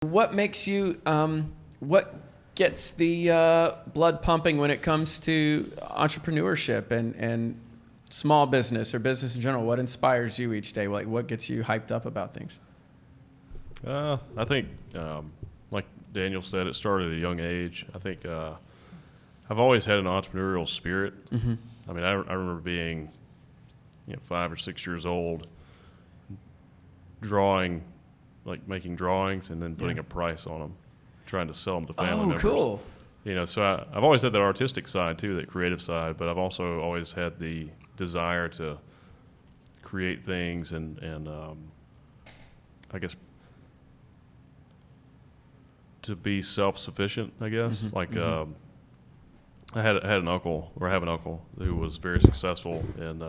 What makes you, what gets the blood pumping when it comes to entrepreneurship and small business or business in general? What inspires you each day? Like, what gets you hyped up about things? I think, like Daniel said, it started at a young age. I think I've always had an entrepreneurial spirit. Mm-hmm. I mean, I remember being 5 or 6 years old, drawing, like making drawings and then putting a price on them, trying to sell them to family members. Oh, cool. So I've always had that artistic side too, that creative side, but I've also always had the desire to create things and I guess to be self-sufficient, I guess. Mm-hmm. Like I had an uncle, or I have an uncle, who was very successful, and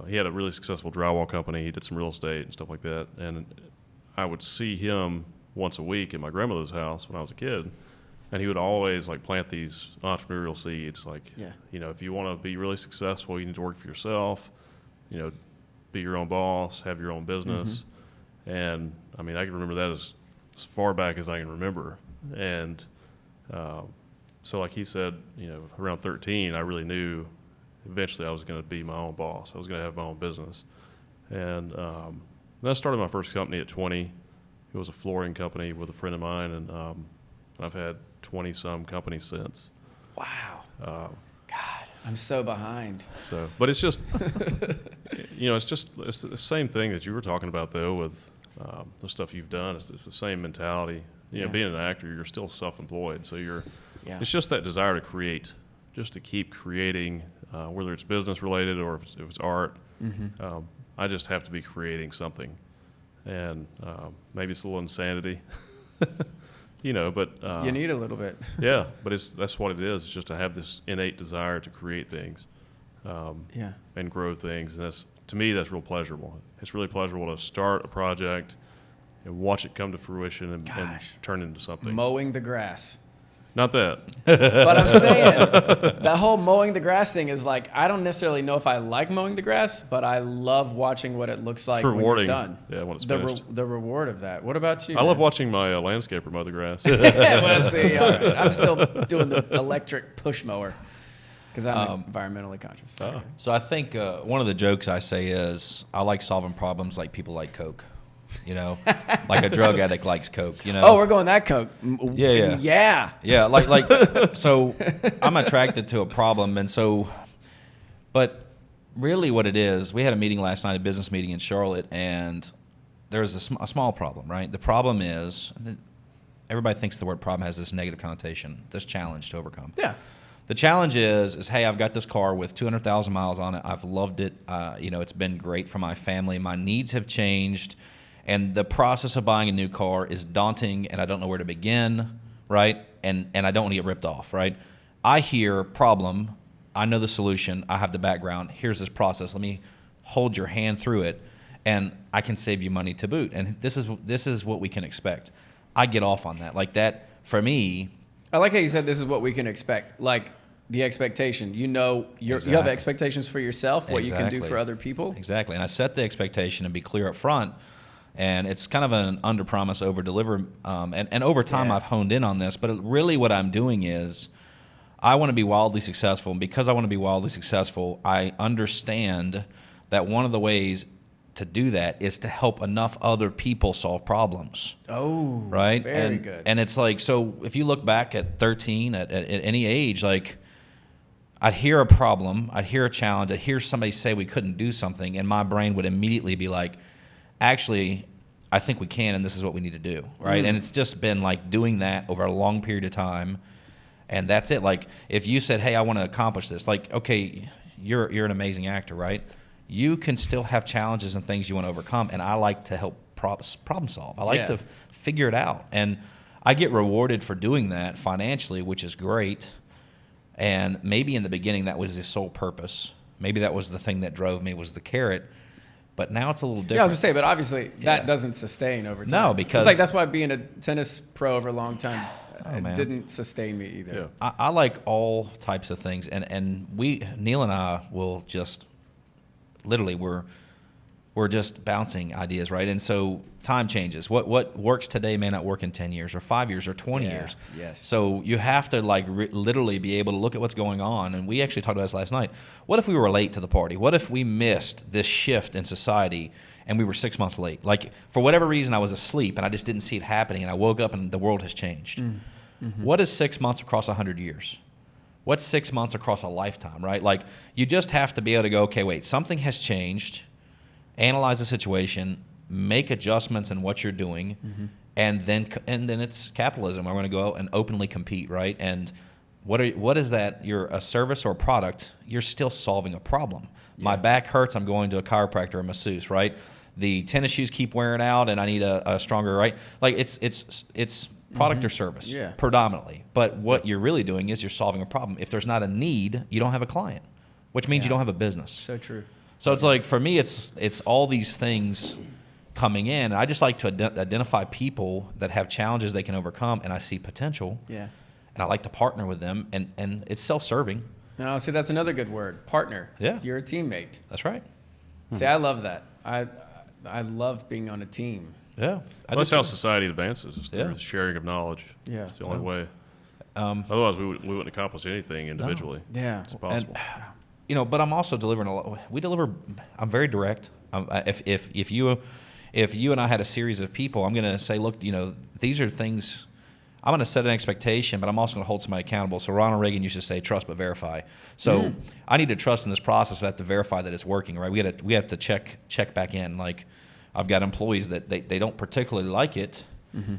he had a really successful drywall company. He did some real estate and stuff like that, and I would see him once a week at my grandmother's house when I was a kid, and he would always like plant these entrepreneurial seeds, like, if you want to be really successful, you need to work for yourself, be your own boss, have your own business. Mm-hmm. And I mean, I can remember that as far back as I can remember. And so like he said, around 13, I really knew eventually I was going to be my own boss. I was going to have my own business. And then I started my first company at 20. It was a flooring company with a friend of mine, and I've had 20-some companies since. Wow. God, I'm so behind. So, but it's just, it's the same thing that you were talking about, though, with the stuff you've done. It's the same mentality. Being an actor, you're still self-employed, so it's just that desire to create, just to keep creating, whether it's business related or if it's art. Mm-hmm. I just have to be creating something, and maybe it's a little insanity, but you need a little bit. Yeah, but that's what it is. It's just to have this innate desire to create things, and grow things, and to me that's real pleasurable. It's really pleasurable to start a project and watch it come to fruition and turn into something. Mowing the grass. Not that. But I'm saying that whole mowing the grass thing is like, I don't necessarily know if I like mowing the grass, but I love watching what it looks like when you're done. Yeah, when it's finished. The reward of that. What about you? I love watching my landscaper mow the grass. Well, see, all right. I'm still doing the electric push mower because I'm environmentally conscious. Oh. So I think one of the jokes I say is I like solving problems like people like Coke. Like a drug addict likes Coke, Oh, we're going that Coke. Yeah. Like, so I'm attracted to a problem. But really what it is, we had a meeting last night, a business meeting in Charlotte, and there's a small problem, right? The problem is, everybody thinks the word problem has this negative connotation, this challenge to overcome. Yeah. The challenge is, hey, I've got this car with 200,000 miles on it. I've loved it. It's been great for my family. My needs have changed. And the process of buying a new car is daunting, and I don't know where to begin, right? And I don't want to get ripped off, right? I hear problem. I know the solution. I have the background. Here's this process. Let me hold your hand through it, and I can save you money to boot. And this is what we can expect. I get off on that. Like that, for me. I like how you said this is what we can expect. Like the expectation. You have expectations for yourself, what you can do for other people. Exactly. And I set the expectation and be clear up front. And it's kind of an under-promise, over-deliver. And over time, I've honed in on this. But really what I'm doing is I want to be wildly successful. And because I want to be wildly successful, I understand that one of the ways to do that is to help enough other people solve problems. Oh, right? Very good. And it's like, so if you look back at 13, at any age, like I'd hear a problem, I'd hear a challenge, I'd hear somebody say we couldn't do something, and my brain would immediately be like, actually, I think we can, and this is what we need to do, right? And it's just been like doing that over a long period of time, and that's it. Like if you said, hey, I want to accomplish this, like, okay, you're an amazing actor, right? You can still have challenges and things you want to overcome, and I like to help problem solve. I like to figure it out, and I get rewarded for doing that financially, which is great. And maybe in the beginning that was his sole purpose. Maybe that was the thing that drove me, was the carrot. But now it's a little different. Yeah, I was going to say, but obviously that doesn't sustain over time. No, because... It's like that's why being a tennis pro over a long time man. didn't sustain me either. Yeah. I like all types of things. And Neil and I will just... Literally, we're we're just bouncing ideas, right? And so time changes. What works today may not work in 10 years or 5 years or 20 years. Yes. So you have to like literally be able to look at what's going on. And we actually talked about this last night. What if we were late to the party? What if we missed this shift in society and we were 6 months late? Like for whatever reason, I was asleep and I just didn't see it happening, and I woke up and the world has changed. Mm-hmm. What is 6 months across 100 years? What's 6 months across a lifetime, right? Like you just have to be able to go, okay, wait, something has changed. Analyze the situation, make adjustments in what you're doing, and then it's capitalism. We're going to go out and openly compete, right? And what is that? You're a service or a product. You're still solving a problem. Yeah. My back hurts. I'm going to a chiropractor or masseuse, right? The tennis shoes keep wearing out, and I need a stronger, right? Like it's product or service predominantly. But what you're really doing is you're solving a problem. If there's not a need, you don't have a client, which means you don't have a business. So true. So it's like, for me, it's all these things coming in. I just like to identify people that have challenges they can overcome, and I see potential. Yeah. And I like to partner with them, and it's self-serving. No, see, that's another good word, partner. Yeah. You're a teammate. That's right. See, I love that. I love being on a team. Yeah. That's how society advances, is through the sharing of knowledge. Yeah. It's the only way. Otherwise, we wouldn't accomplish anything individually. No. Yeah. It's impossible. But I'm also delivering a lot. I'm very direct. If you and I had a series of people, I'm going to say, look, these are things. I'm going to set an expectation, but I'm also going to hold somebody accountable. So Ronald Reagan used to say, trust but verify. So I need to trust in this process. I have to verify that it's working, right? We have to check back in. Like I've got employees that they don't particularly like it,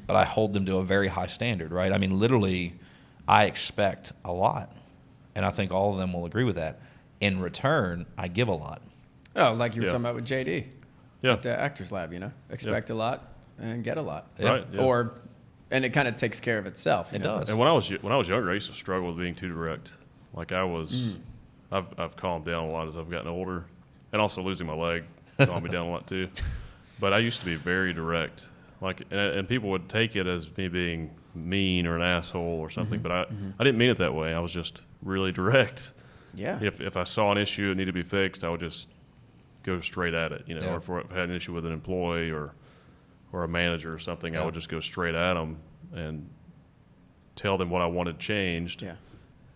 but I hold them to a very high standard, right? I mean, literally, I expect a lot, and I think all of them will agree with that. In return, I give a lot. Oh, like you were talking about with JD. Yeah. At the Actors Lab, expect a lot and get a lot. Yeah. Right. Yeah. And it kind of takes care of itself. It does. And when I was younger, I used to struggle with being too direct. Like I've calmed down a lot as I've gotten older, and also losing my leg calmed me down a lot too. But I used to be very direct. Like, and people would take it as me being mean or an asshole or something. But I didn't mean it that way. I was just really direct. Yeah. If I saw an issue that needed to be fixed, I would just go straight at it. Or if I had an issue with an employee or a manager or something, I would just go straight at them and tell them what I wanted changed. Yeah.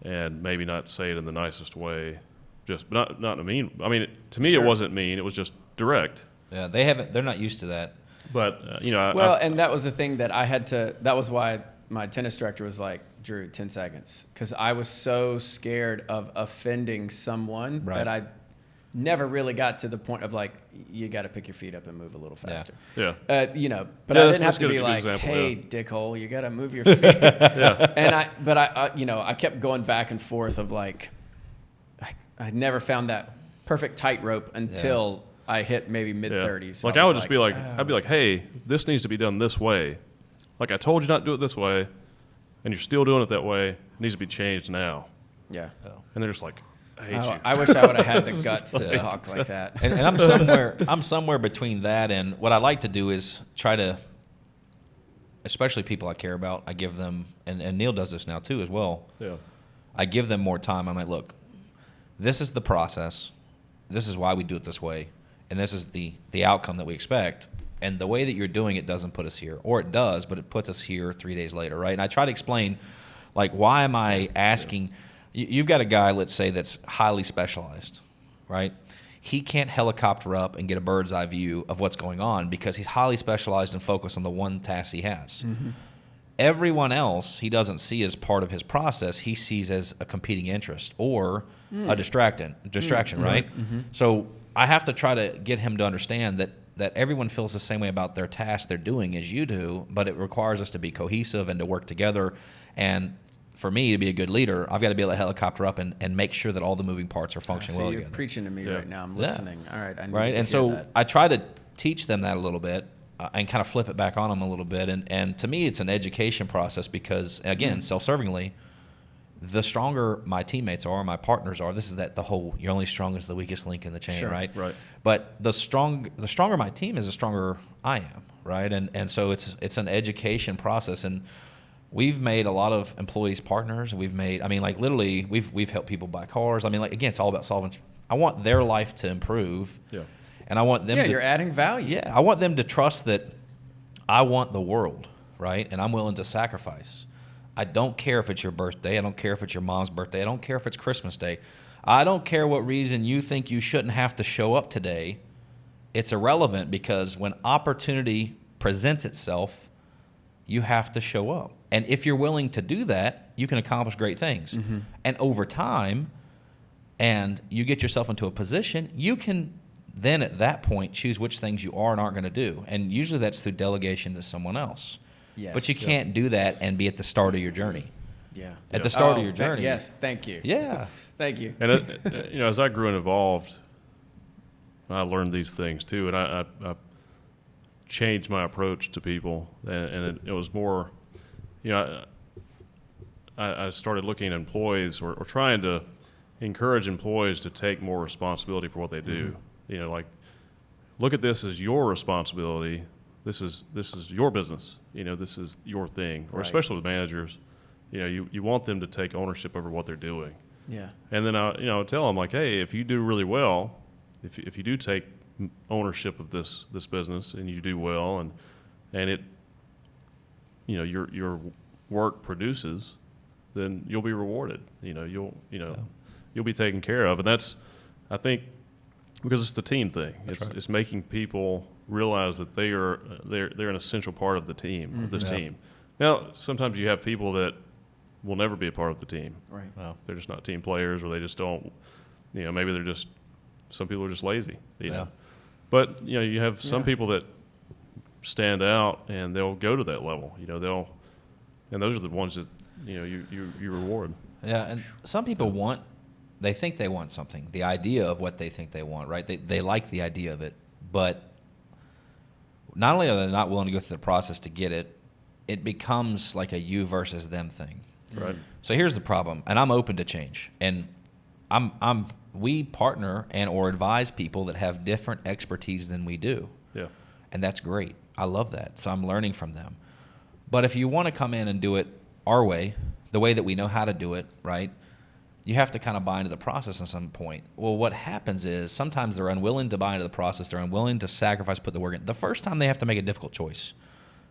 And maybe not say it in the nicest way, just not in a mean. I mean, to me, it wasn't mean. It was just direct. Yeah, they're not used to that. But and that was the thing that I had to. That was why my tennis director was like, Drew, 10 seconds. Because I was so scared of offending someone that I never really got to the point of like, you got to pick your feet up and move a little faster. Yeah. But I didn't have to be like, hey, dickhole, you got to move your feet. And I kept going back and forth of like, I never found that perfect tightrope until I hit maybe mid-30s. Like I would just be like, I'd be like, hey, this needs to be done this way. Like I told you not to do it this way. And you're still doing it that way. It needs to be changed now. Yeah. And they're just like, I hate you. I wish I would have had the guts to talk like that. And I'm somewhere between that and what I like to do is try to, especially people I care about, I give them, and Neil does this now too as well. Yeah. I give them more time. I'm like, look, this is the process. This is why we do it this way. And this is the outcome that we expect. And the way that you're doing it doesn't put us here. Or it does, but it puts us here 3 days later, right? And I try to explain, like, why am I asking? You've got a guy, let's say, that's highly specialized, right? He can't helicopter up and get a bird's eye view of what's going on because he's highly specialized and focused on the one task he has. Everyone else he doesn't see as part of his process. He sees as a competing interest or a distraction, right? So I have to try to get him to understand that everyone feels the same way about their task they're doing as you do, but it requires us to be cohesive and to work together. And for me to be a good leader, I've got to be able to helicopter up and make sure that all the moving parts are functioning well together. You're preaching to me right now. I'm listening. All right. I need right. To and hear so that. I try to teach them that a little bit and kind of flip it back on them a little bit. And to me, it's an education process because, again, self-servingly, the stronger my teammates are, my partners are, this is the whole, you're only strong as the weakest link in the chain, right? Right. But the stronger my team is, the stronger I am, right? And so it's an education process. And we've made a lot of employees partners. We've made, literally, we've helped people buy cars. Again, it's all about solving. I want their life to improve. Yeah. And I want them Yeah, to, you're adding value. yeah, I want them to trust that I want the world, right? And I'm willing to sacrifice. I don't care if it's your birthday. I don't care if it's your mom's birthday. I don't care if it's Christmas Day. I don't care what reason you think you shouldn't have to show up today. It's irrelevant, because when opportunity presents itself, you have to show up. And if you're willing to do that, you can accomplish great things. Mm-hmm. And over time, and you get yourself into a position, you can then at that point choose which things you are and aren't going to do. And usually that's through delegation to someone else. Yes. But you can't do that and be at the start of your journey. Yeah. At the start of Oh, your journey. Yes, thank you. Yeah. Thank you. And as I grew and evolved, I learned these things too, and I changed my approach to people, and it was more, I started looking at employees or trying to encourage employees to take more responsibility for what they do. Mm-hmm. Like, look at this as your responsibility. This is your business. This is your thing. Or Right. especially with managers, you want them to take ownership over what they're doing. Yeah. And then I tell them, like, hey, if you do really well, if you do take ownership of this business and you do well, and it, your work produces, then you'll be rewarded. You'll be taken care of, and that's, I think, because it's the team thing. It's making people realize that they're an essential part of the team, of this team. Now, sometimes you have people that will never be a part of the team. Right. Well, They're just not team players, or they just don't, maybe they're just, some people are just lazy, Yeah. But, you have some Yeah. people that stand out and they'll go to that level, and those are the ones that, you reward. yeah, and some people they think they want something, the idea of what they think they want, right? They like the idea of it, but not only are they not willing to go through the process to get it, it becomes like a you versus them thing. Right. So here's the problem, and I'm open to change, and we partner and or advise people that have different expertise than we do, Yeah. and that's great. I love that, so I'm learning from them. But if you want to come in and do it our way, the way that we know how to do it, right, you have to kind of buy into the process at some point. Well, what happens is sometimes they're unwilling to buy into the process. They're unwilling to sacrifice, put the work in. The first time they have to make a difficult choice,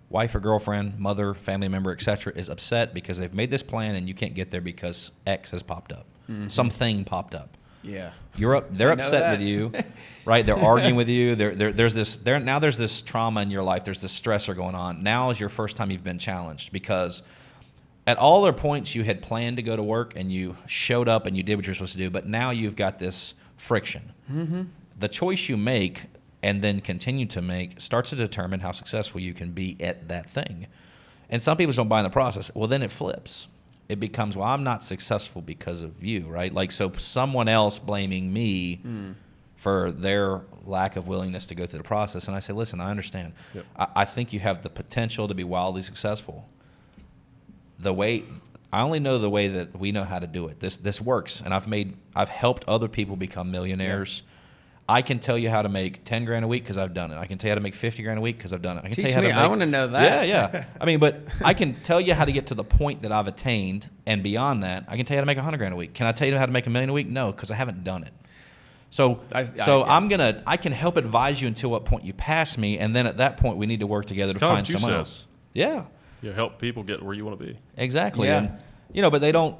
wife or girlfriend, mother, family member, etc., is upset because they've made this plan and you can't get there because X has popped up. Mm-hmm. Something popped up. Yeah. They're I know upset that. with you, right? They're arguing with you. There's this trauma in your life. There's this stressor going on. Now is your first time you've been challenged, because at all their points you had planned to go to work and you showed up and you did what you're supposed to do, but now you've got this friction. Mm-hmm. The choice you make and then continue to make starts to determine how successful you can be at that thing. And some people don't buy in the process. Well, then it flips. It becomes, well, I'm not successful because of you, right? Like, so someone else blaming me for their lack of willingness to go through the process. And I say, listen, I understand. Yep. I think you have the potential to be wildly successful. I only know the way that we know how to do it. This works, and I've helped other people become millionaires. I can tell you how to make 10 grand a week because I've done it. I can tell you how to make 50 grand a week because I've done it. I can tell you how to make, I want to know that. Yeah. I mean, but I can tell you how to get to the point that I've attained, and beyond that, I can tell you how to make 100 grand a week. Can I tell you how to make $1 million a week? No, because I haven't done it. So I can help advise you until what point you pass me, and then at that point we need to work together to kind of find what you someone said. else. Yeah. Help people get where you want to be. Exactly. Yeah. And but they don't.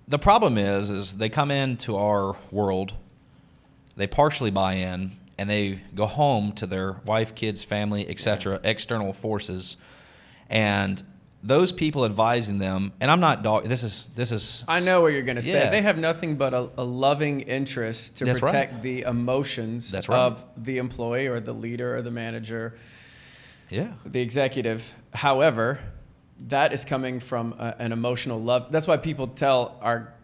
The problem is they come into our world, they partially buy in, and they go home to their wife, kids, family, etc., external forces, and those people advising them. And I'm not this is. I know what you're going to say. Yeah. They have nothing but a loving interest to That's protect right. the emotions That's right. of the employee or the leader or the manager, Yeah. the executive. However, that is coming from an emotional love. That's why people tell our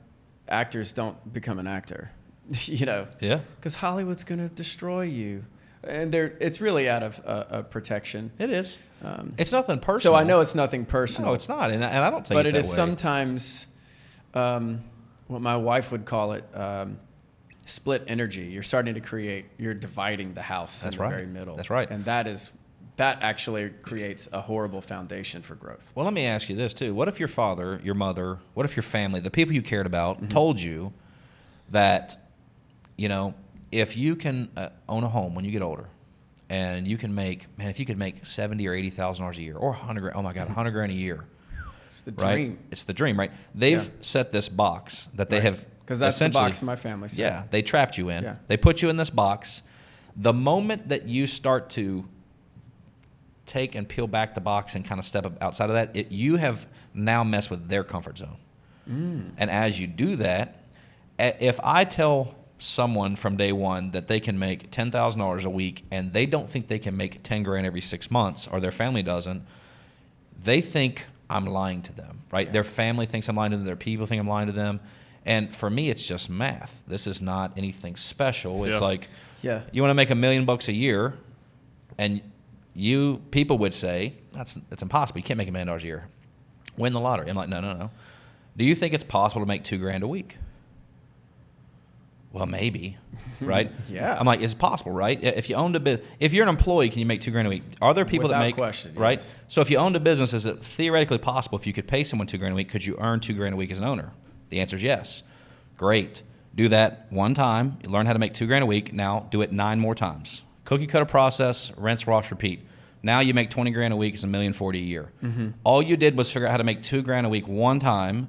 actors don't become an actor, Yeah. because Hollywood's going to destroy you. And it's really out of protection. It is. It's nothing personal. So I know it's nothing personal. No, it's not, and I don't take But it it that is way. sometimes what my wife would call it split energy. You're starting to create, you're dividing the house That's in the right. very middle. That's right. And that actually creates a horrible foundation for growth. Well, let me ask you this too. What if your father, your mother, what if your family, the people you cared about, told you that, if you can own a home when you get older, and you can make, man, if you could make $70,000 or $80,000 a year, or $100,000, oh my God, $100,000 a year. It's the Right? dream. It's the dream, right? They've set this box that they have, Because that's the essentially, box my family set. yeah, they trapped you in. Yeah. They put you in this box. The moment that you start to take and peel back the box and kind of step up outside of that, you have now messed with their comfort zone. And as you do that, if I tell someone from day one that they can make $10,000 a week and they don't think they can make $10,000 every 6 months, or their family doesn't, they think I'm lying to them, right? Yeah. Their family thinks I'm lying to them. Their people think I'm lying to them. And for me, it's just math. This is not anything special. It's like, Yeah. you want to make $1 million a year, and people would say that's impossible. You can't make $1 million a year. Win the lottery. I'm like, no. Do you think it's possible to make $2,000 a week? Well, maybe, right? Yeah. I'm like, it's possible, right? If you owned a business, if you're an employee, can you make $2,000 a week? Are there people Without that make question, right? yes. So if you owned a business, is it theoretically possible if you could pay someone $2,000 a week? Could you earn $2,000 a week as an owner? The answer is yes. Great. Do that one time. You learn how to make $2,000 a week. Now do it 9 more times. Cookie cutter process. Rinse, wash, repeat. Now you make $20,000 a week. It's $1,040,000 a year. All you did was figure out how to make $2,000 a week one time,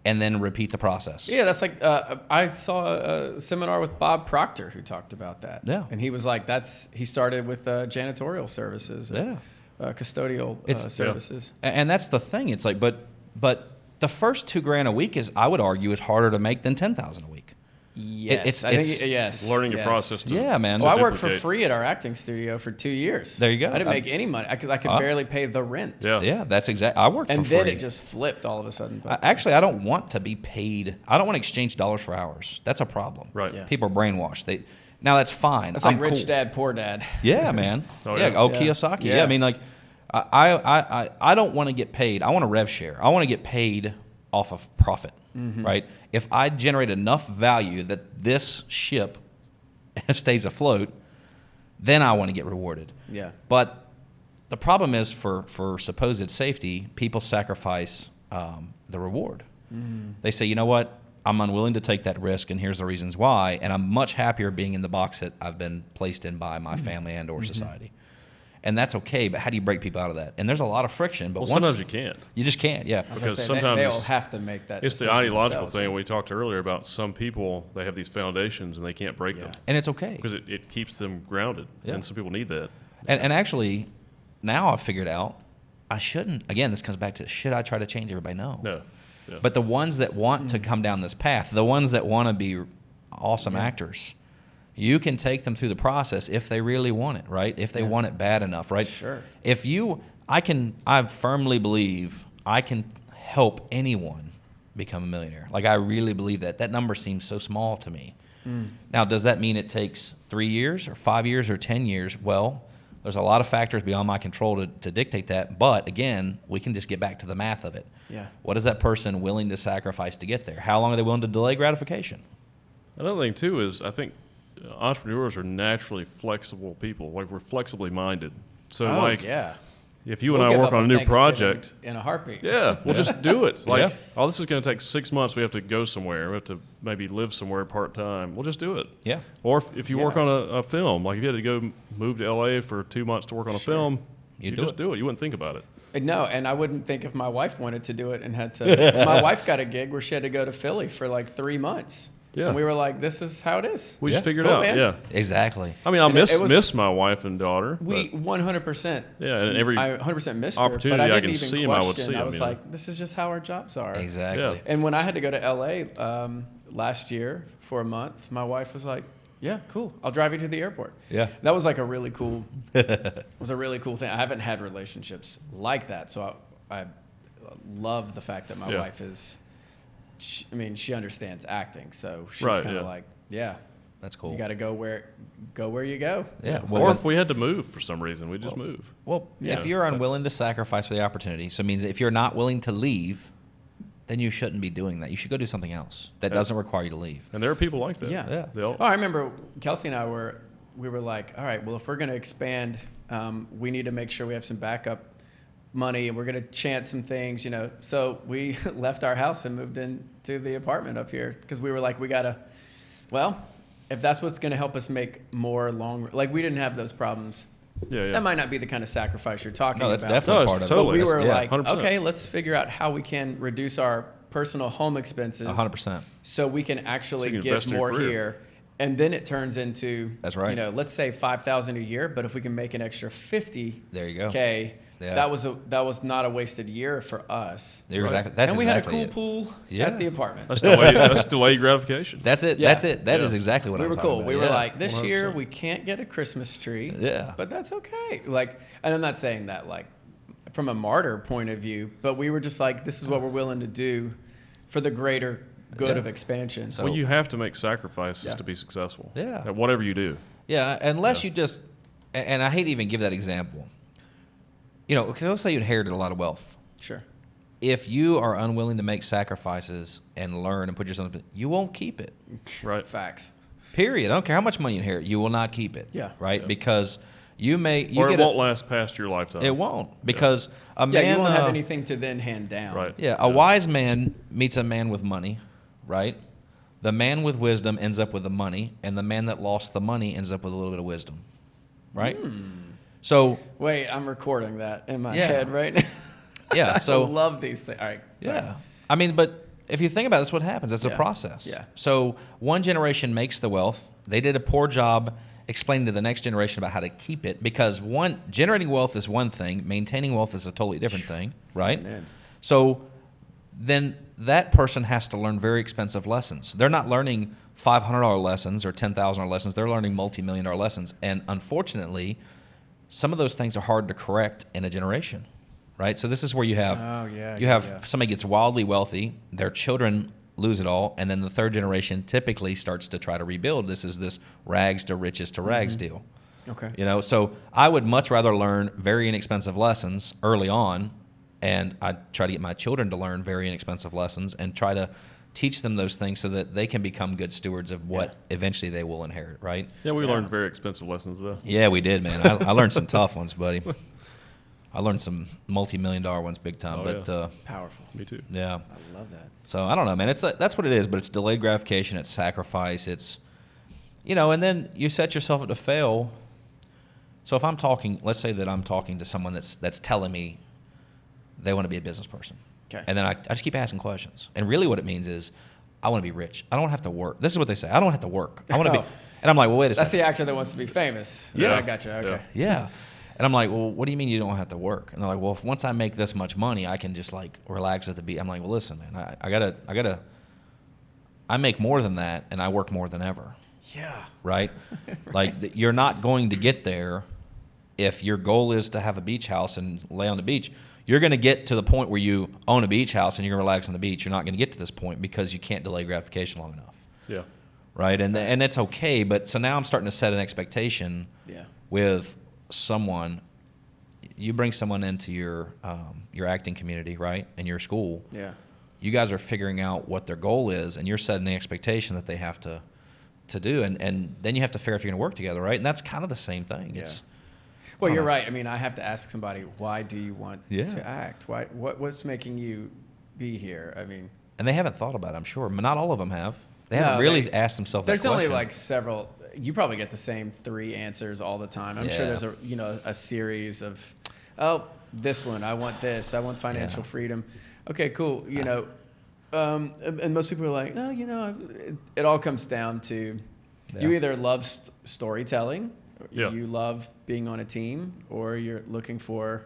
and then repeat the process. Yeah, that's like I saw a seminar with Bob Proctor who talked about that. Yeah. And he was like, he started with janitorial services. Yeah. Custodial services. And that's the thing. It's like, but the first $2,000 a week I would argue, is harder to make than $10,000 a week. Yes, yes. Learning your process. Yeah, man. Well, I worked for duplicate. free at our acting studio for 2 years. There you go. I didn't make any money. I could barely pay the rent. Yeah. Yeah, that's exactly. I worked And for free. then it just flipped all of a sudden. But Actually, I don't want to be paid. I don't want to exchange dollars for hours. That's a problem. Right. Yeah. People are brainwashed. Now that's fine. it's like I'm Rich cool. Dad, Poor Dad. Yeah, man. Oh, yeah. yeah. Oh, Yeah. Kiyosaki. Yeah. Yeah. I mean, like, I don't want to get paid. I want a rev share. I want to get paid off of profit, right? If I generate enough value that this ship stays afloat, then I want to get rewarded. Yeah. But the problem is, for supposed safety, people sacrifice the reward. They say, you know what? I'm unwilling to take that risk, and here's the reasons why. And I'm much happier being in the box that I've been placed in by my family and or society. And that's okay, but how do you break people out of that? And there's a lot of friction. But Well, once sometimes you can't. you just can't, yeah. Because They sometimes all it's- have to make that It's the decision ideological themselves, thing right? we talked earlier about. Some people, they have these foundations and they can't break them And it's okay. because it keeps them grounded. Yeah. And some people need that. And actually, now I've figured out I shouldn't. Again, this comes back to, should I try to change everybody? No. No. Yeah. But the ones that want to come down this path, the ones that want to be awesome actors, you can take them through the process if they really want it, right? If they want it bad enough, right? Sure. I firmly believe I can help anyone become a millionaire. Like, I really believe that. That number seems so small to me. Now, does that mean it takes 3 years or 5 years or 10 years? Well, there's a lot of factors beyond my control to dictate that. But again, we can just get back to the math of it. Yeah. What is that person willing to sacrifice to get there? How long are they willing to delay gratification? Another thing, too, is I think entrepreneurs are naturally flexible people. Like, we're flexibly minded. So, Oh, like, yeah. if you We'll and I give work up on a new Thanksgiving project, in a heartbeat. yeah, we'll just do it. Like, Yeah. oh, this is going to take 6 months. We have to go somewhere. We have to maybe live somewhere part-time. We'll just do it. Yeah. Or if you work Yeah. on a film, like if you had to go move to L.A. for 2 months to work on a film, You you do just it. do it. You wouldn't think about it. No, and I wouldn't think if my wife wanted to do it and had to. My wife got a gig where she had to go to Philly for like 3 months. Yeah. And we were like, this is how it is. We just Yeah. figured Cool, out. man. Yeah. Exactly. I mean, I And it was- miss my wife and daughter. We but 100%. Yeah, and every I 100% missed her. opportunity But I I didn't can even see 'em, I would question. see I 'em, was you know. like, this is just how our jobs are. Exactly. Yeah. And when I had to go to LA last year for a month, my wife was like, yeah, cool. I'll drive you to the airport. Yeah. That was like a really cool, it was a really cool thing. I haven't had relationships like that. So I love the fact that my Yeah. wife is, she understands acting. So she's Right, kind of yeah. like, yeah, That's cool. you got to go where you go. Yeah. or Well, if we had to move for some reason, we'd just move. well, Yeah, if you're that's- unwilling to sacrifice for the opportunity, so it means that if you're not willing to leave, then you shouldn't be doing that. You should go do something else that Yeah. doesn't require you to leave. And there are people like that. Yeah. Yeah. They'll, Oh, I remember Kelsey and I we were like, all right, well, if we're going to expand, we need to make sure we have some backup money, and we're going to chance some things, So we left our house and moved into the apartment up here because we were like, if that's what's going to help us make more long, like we didn't have those problems. Yeah. That might not be the kind of sacrifice you're talking No, about. that's definitely No, part of totally. it. But we were like, 100%. okay, let's figure out how we can reduce our personal home expenses 100%. so we can actually So you can give invest in your more career. here. And then it turns into, That's right. you know, let's say $5,000 a year, but if we can make an extra 50K, There you go. Yeah. that was not a wasted year for us. You're exactly. That's and we exactly had a cool it. pool Yeah. at the apartment. That's delayed gratification. That's it. Yeah. That's it. That is Yeah. exactly what We I'm were talking cool. about. We were Yeah. like, this year 100%. we can't get a Christmas tree. Yeah. But that's okay. Like, and I'm not saying that like from a martyr point of view, but we were just like, this is what we're willing to do for the greater good Yeah. of expansion. So- Well, you have to make sacrifices Yeah. to be successful. Yeah. At whatever you do. Yeah, unless Yeah. you just, and I hate to even give that example. You know, because let's say you inherited a lot of wealth. Sure. If you are unwilling to make sacrifices and learn and put yourself, you won't keep it. Right. Facts. Period. I don't care how much money you inherit, you will not keep it. Yeah. Right. Yeah. Because you may, you Or get it won't last past your lifetime. it won't because a Yeah, man you won't have anything to then hand down. Right. Yeah, a wise man meets a man with money, right? The man with wisdom ends up with the money, and the man that lost the money ends up with a little bit of wisdom, right? So, Wait, I'm recording that in my Yeah. head right now. yeah, so I love these things. All right. Sorry. yeah, I mean, but if you think about it, that's what happens. That's a Yeah. process. Yeah. So one generation makes the wealth. They did a poor job explaining to the next generation about how to keep it because generating wealth is one thing, maintaining wealth is a totally different thing, right? Man. So then that person has to learn very expensive lessons. They're not learning $500 lessons or $10,000 lessons. They're learning multi-million-dollar lessons. And unfortunately, some of those things are hard to correct in a generation, right? So this is where you have somebody gets wildly wealthy, their children lose it all, and then the third generation typically starts to try to rebuild. This is this rags to riches to rags deal. Okay. You know, so I would much rather learn very inexpensive lessons early on, and I try to get my children to learn very inexpensive lessons and try to teach them those things so that they can become good stewards of what eventually they will inherit, right? Yeah, we learned very expensive lessons though. Yeah, we did, man. I learned some tough ones, buddy. I learned some multi-million-dollar ones big time, Oh, but yeah. Powerful. Me too. yeah. I love that. So I don't know, man. It's that's what it is, but it's delayed gratification, it's sacrifice, it's and then you set yourself up to fail. So if I'm talking, let's say that I'm talking to someone that's telling me they want to be a business person. Okay. And then I just keep asking questions. And really what it means is I want to be rich. I don't have to work. This is what they say. I don't have to work. I want to be. Oh. And I'm like, well, wait a That's second. the actor that wants to be famous. Yeah. I gotcha. Okay. Yeah. And I'm like, well, what do you mean you don't have to work? And they're like, well, if once I make this much money, I can just like relax at the beach. I'm like, well, listen, man, I make more than that and I work more than ever. Yeah. Right? Like you're not going to get there if your goal is to have a beach house and lay on the beach. You're going to get to the point where you own a beach house and you're going to relax on the beach. You're not going to get to this point because you can't delay gratification long enough. Yeah. Right? And it's okay, but so now I'm starting to set an expectation with someone. You bring someone into your acting community, right? In your school. Yeah. You guys are figuring out what their goal is and you're setting the expectation that they have to do, and then you have to figure out if you're going to work together, right? And that's kind of the same thing. Yeah. It's Well, you're right. I mean, I have to ask somebody, why do you want Yeah. to act? What's making you be here? I mean, and they haven't thought about it, I'm sure. But not all of them have. They No, haven't really asked themselves that there's question. only like several. You probably get the same 3 answers all the time. I'm sure Yeah. there's a series of, oh, this one, I want this, I want financial freedom. Okay, cool. And most people are like, no, it all comes down to you either love storytelling, you love being on a team, or you're looking for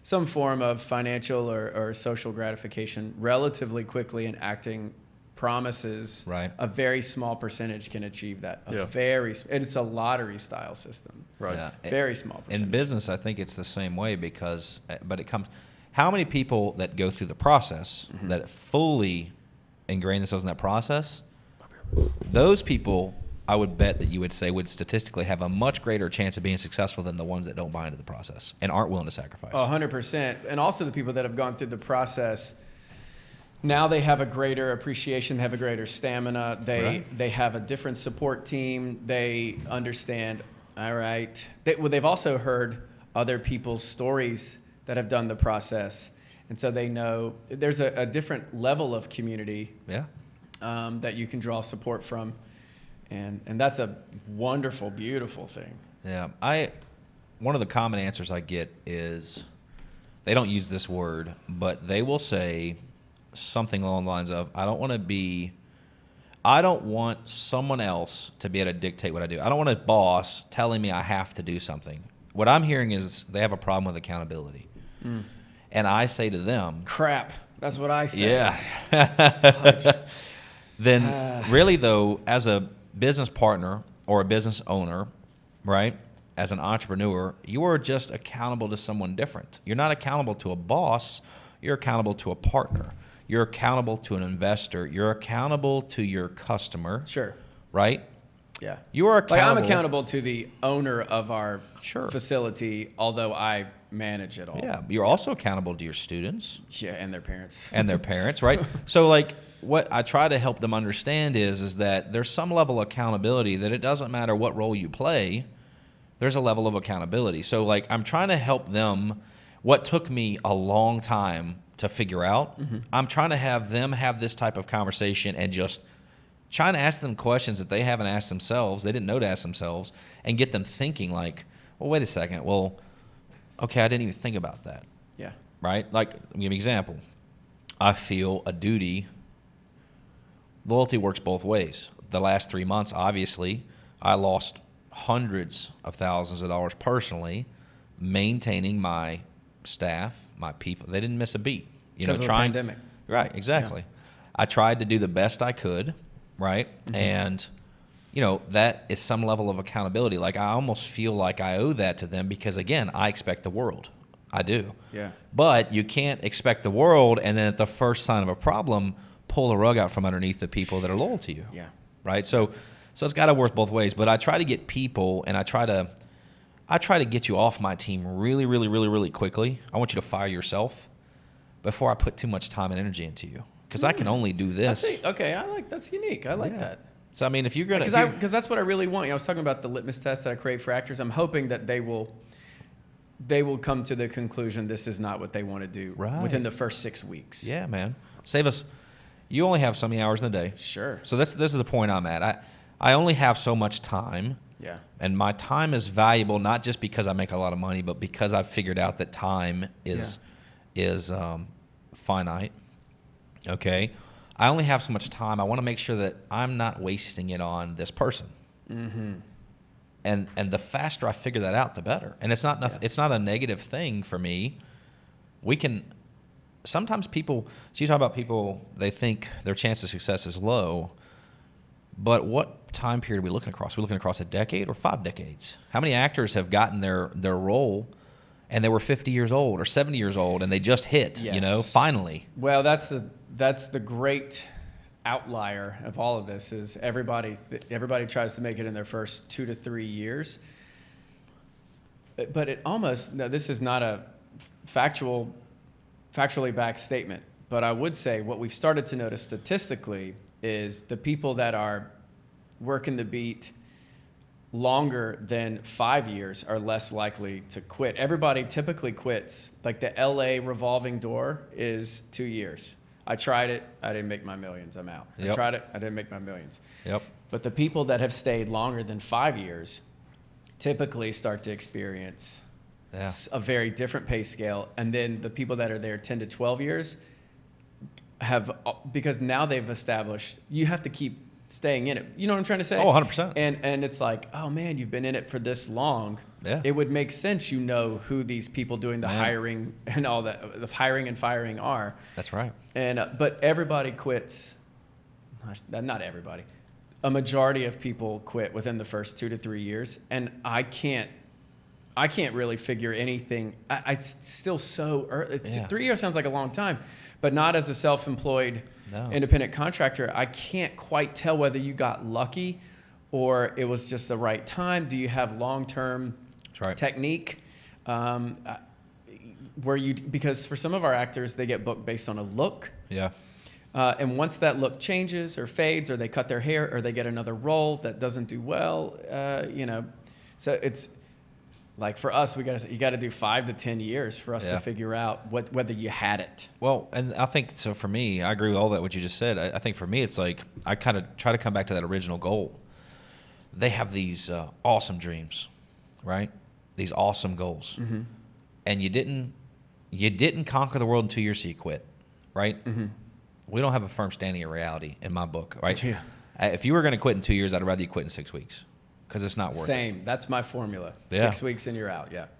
some form of financial or social gratification relatively quickly, and acting promises a very small percentage can achieve that. It's a lottery style system. Right. Yeah. Very small percentage. In business, I think it's the same way but it comes. How many people that go through the process that fully ingrain themselves in that process? Those people, I would bet that you would say would statistically have a much greater chance of being successful than the ones that don't buy into the process and aren't willing to sacrifice. 100%. And also the people that have gone through the process, now they have a greater appreciation, they have a greater stamina, they have a different support team, they understand, all right. They've also heard other people's stories that have done the process. And so they know there's a different level of community that you can draw support from. And that's a wonderful, beautiful thing. Yeah. One of the common answers I get is, they don't use this word, but they will say something along the lines of, I don't want someone else to be able to dictate what I do. I don't want a boss telling me I have to do something. What I'm hearing is they have a problem with accountability. And I say to them, crap, that's what I say. Yeah. Then really though, as a business partner or a business owner, right, as an entrepreneur, you are just accountable to someone different. You're not accountable to a boss. You're accountable to a partner. You're accountable to an investor. You're accountable to your customer. Sure. Right? Yeah. You are accountable. Like I'm accountable to the owner of our Sure. facility, although I manage it all. Yeah. You're also accountable to your students. Yeah, and their parents. And their parents, right? So like what I try to help them understand is that there's some level of accountability, that it doesn't matter what role you play, there's a level of accountability. So like I'm trying to help them, what took me a long time to figure out, I'm trying to have them have this type of conversation and just trying to ask them questions that they haven't asked themselves, they didn't know to ask themselves, and get them thinking like, well, wait a second, well, okay, I didn't even think about that. Yeah. Right? Like, I'll give you an example. I feel a duty. Loyalty works both ways. The last 3 months, obviously, I lost hundreds of thousands of dollars personally maintaining my staff, my people. They didn't miss a beat. Because of the pandemic. Right, exactly. Yeah. I tried to do the best I could, right? And, that is some level of accountability. Like, I almost feel like I owe that to them because, again, I expect the world. I do. Yeah. But you can't expect the world and then at the first sign of a problem, pull the rug out from underneath the people that are loyal to you. Yeah. Right? So it's got to work both ways. But I try to get people, and I try to get you off my team really, really, really, really quickly. I want you to fire yourself before I put too much time and energy into you, because I can only do this. Okay, that's unique. I like that. So I mean, if you're gonna, because that's what I really want. I was talking about the litmus test that I create for actors. I'm hoping that they will come to the conclusion this is not what they want to do within the first 6 weeks. Yeah, man. Save us. You only have so many hours in a day. Sure. So this is the point I'm at. I only have so much time. Yeah. And my time is valuable not just because I make a lot of money, but because I've figured out that time is finite. Okay. I only have so much time. I want to make sure that I'm not wasting it on this person. And the faster I figure that out, the better. And it's not it's not a negative thing for me. We can sometimes people. So you talk about people, they think their chance of success is low. But what time period are we looking across? Are we looking across a decade or 5 decades? How many actors have gotten their role and they were 50 years old or 70 years old and they just hit, finally? Well, that's the great outlier of all of this is everybody tries to make it in their first 2 to 3 years. But this is not a factually backed statement, but I would say what we've started to notice statistically is the people that are working the beat longer than 5 years are less likely to quit. Everybody typically quits. Like the LA revolving door is 2 years. I tried it. I didn't make my millions. I'm out. Yep. I tried it. I didn't make my millions. Yep. But the people that have stayed longer than 5 years typically start to experience a very different pay scale. And then the people that are there 10 to 12 years because now they've established, you have to keep staying in it. You know what I'm trying to say? Oh, 100%. And it's like, oh man, you've been in it for this long. Yeah. It would make sense, who these people doing the hiring and all that, the hiring and firing are. That's right. And but everybody quits. Not everybody. A majority of people quit within the first 2 to 3 years, and I can't really figure anything. It's still so early. 3 years sounds like a long time, but not as a self-employed independent contractor. I can't quite tell whether you got lucky or it was just the right time. Do you have long-term technique? Because for some of our actors, they get booked based on a look. Yeah. And once that look changes or fades, or they cut their hair, or they get another role that doesn't do well, so it's like for us, you got to do 5 to 10 years for us to figure out whether you had it. Well, and I think so. For me, I agree with all that what you just said. I think for me, it's like I kind of try to come back to that original goal. they have these awesome dreams, right? These awesome goals, and you didn't conquer the world in 2 years, so you quit, right? We don't have a firm standing in reality in my book, right? Yeah. If you were going to quit in 2 years, I'd rather you quit in 6 weeks because it's not worth it. Same. That's my formula. Yeah. 6 weeks and you're out. Yeah.